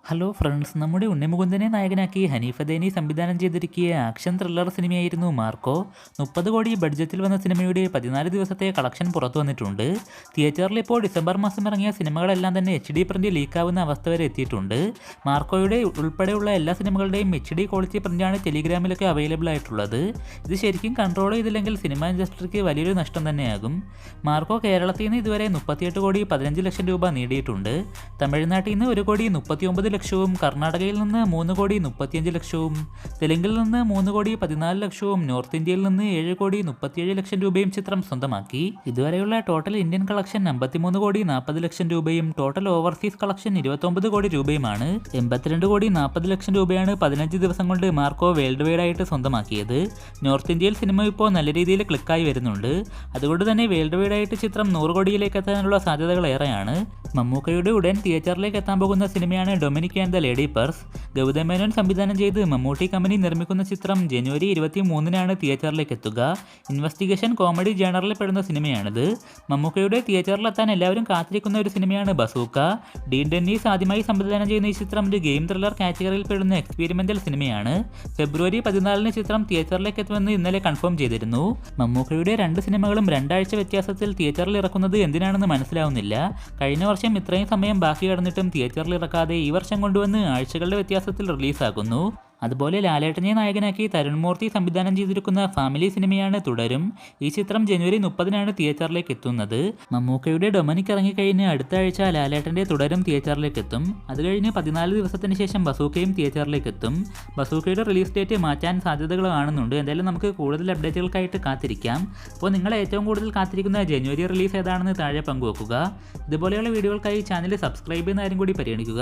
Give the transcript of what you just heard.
Hello friends, നമ്മുടെ ഉണ്ണിമുകുന്ദനെ നായകനാക്കി ഹനീഫ് അദേനി സംവിധാനം ചെയ്തിരിക്കിയ ആക്ഷൻ ത്രില്ലർ സിനിമയായിരുന്നു മാർക്കോ. 30 കോടി ബഡ്ജറ്റിൽ വന്ന സിനിമയുടെ 14 ദിവസത്തെ കളക്ഷൻ പുറത്തു വന്നിട്ടുണ്ട്. തിയേറ്ററിൽ ഇപ്പോൾ ഡിസംബർ മാസം ഇറങ്ങിയ സിനിമകളെല്ലാം തന്നെ HD പ്രിന്റ് ലീക്കാവുന്ന അവസ്ഥ വരെ എത്തിയിട്ടുണ്ട്. മാർക്കോയുടെ ഉൾപ്പെടെയുള്ള എല്ലാ സിനിമകളുടെയും HD ക്വാളിറ്റി പ്രിന്റാണ് ടെലിഗ്രാമിലൊക്കെ അവൈലബിൾ ആയിട്ടുള്ളത്. ഇത് ശരിക്കും കൺട്രോൾ ചെയ്തില്ലെങ്കിൽ സിനിമ ഇൻഡസ്ട്രിക്ക് വലിയൊരു നഷ്ടം തന്നെയാകും. മാർക്കോ കേരളത്തിൽ നിന്ന് ഇതുവരെ 38 കോടി 15 ലക്ഷം രൂപ നേടിയിട്ടുണ്ട്. തമിഴ്നാട്ടിൽ നിന്ന് 1 കോടി 39 ലക്ഷവും, കർണാടകയിൽ നിന്ന് 3 കോടി 35 ലക്ഷവും, തെലുങ്കിൽ നിന്ന് 3 കോടി 14 ലക്ഷവും, നോർത്ത് ഇന്ത്യയിൽ നിന്ന് 7 കോടി 37 ലക്ഷം രൂപയും ചിത്രം സ്വന്തമാക്കി. ഇതുവരെയുള്ള ടോട്ടൽ ഇന്ത്യൻ കളക്ഷൻ 53 കോടി 40 ലക്ഷം രൂപയും ടോട്ടൽ ഓവർസീസ് കളക്ഷൻ 29 കോടി രൂപയുമാണ്. 82 കോടി 40 ലക്ഷം രൂപയാണ് 15 ദിവസം കൊണ്ട് മാർക്കോ വേൾഡ് വൈഡ് ആയിട്ട് സ്വന്തമാക്കിയത്. നോർത്ത് ഇന്ത്യയിൽ സിനിമ ഇപ്പോൾ നല്ല രീതിയിൽ ക്ലിക്കായി വരുന്നുണ്ട്. അതുകൊണ്ട് തന്നെ വേൾഡ് വൈഡ് ആയിട്ട് ചിത്രം 100 കോടിയിലേക്ക് എത്താനുള്ള സാധ്യതകൾ ഏറെയാണ്. മമ്മൂക്കയുടെ ഉടൻ തിയേറ്ററിലേക്ക് എത്താൻ പോകുന്ന സിനിമയാണ് Dominic and the lady purse. Gautham Menon സംവിധാനം ചെയ്ത് മമ്മൂട്ടി കമ്പനി നിർമ്മിക്കുന്ന ചിത്രം ജനുവരി 23-നാണ് തിയേറ്ററിലേക്ക് എത്തുക. ഇൻവെസ്റ്റിഗേഷൻ കോമഡി ജേണറിൽ പെടുന്ന സിനിമയാണിത്. മമ്മൂക്കയുടെ തിയേറ്ററിലെത്താൻ എല്ലാവരും കാത്തിരിക്കുന്ന ഒരു സിനിമയാണ് ബസൂക്ക. ഡീൻ ഡെന്നീസ് ആദ്യമായി സംവിധാനം ചെയ്യുന്ന ഈ ചിത്രം ഒരു ഗെയിം ത്രില്ലർ കാറ്റഗറിയിൽ പെടുന്ന എക്സ്പെരിമെന്റൽ സിനിമയാണ്. ഫെബ്രുവരി 14-ന് ചിത്രം തിയേറ്ററിലേക്ക് എത്തുമെന്ന് ഇന്നലെ കൺഫേം ചെയ്തിരുന്നു. മമ്മൂക്കയുടെ 2 സിനിമകളും 2 ആഴ്ച വ്യത്യാസത്തിൽ തിയേറ്ററിൽ ഇറക്കുന്നത് എന്തിനാണെന്ന് മനസ്സിലാവുന്നില്ല. കഴിഞ്ഞ വർഷം ഇത്രയും സമയം ബാക്കി കിടന്നിട്ടും തിയേറ്ററിൽ ഇറക്കാതെ ഈ വർഷം കൊണ്ടുവന്ന് ആഴ്ചകളുടെ വ്യത്യാസത്തിൽ റിലീസാകുന്നു. അതുപോലെ ലാലേട്ടനെ നായകനാക്കി തരുൺ മൂർത്തി സംവിധാനം ചെയ്തിരിക്കുന്ന ഫാമിലി സിനിമയാണ് തുടരും. ഈ ചിത്രം ജനുവരി 30-നാണ് തിയേറ്ററിലേക്ക് എത്തുന്നത്. മമ്മൂക്കയുടെ ഡൊമിനിക് ഇറങ്ങിക്കഴിഞ്ഞ് അടുത്ത ആഴ്ച ലാലേട്ടൻ്റെ തുടരും തിയേറ്ററിലേക്ക് എത്തും. അത് കഴിഞ്ഞ് 14 ദിവസത്തിന് ശേഷം ബസൂക്കയും തിയേറ്ററിലേക്ക് എത്തും. ബസൂക്കയുടെ റിലീസ് ഡേറ്റ് മാറ്റാൻ സാധ്യതകൾ കാണുന്നുണ്ട്. എന്തായാലും നമുക്ക് കൂടുതൽ അപ്ഡേറ്റുകൾക്കായിട്ട് കാത്തിരിക്കാം. അപ്പോൾ നിങ്ങൾ ഏറ്റവും കൂടുതൽ കാത്തിരിക്കുന്ന ജനുവരി റിലീസ് ഏതാണെന്ന് താഴെ പങ്കുവെക്കുക. ഇതുപോലെയുള്ള വീഡിയോകൾക്കായി ചാനൽ സബ്സ്ക്രൈബ് ചെയ്യുന്ന കാര്യം കൂടി പരിഗണിക്കുക.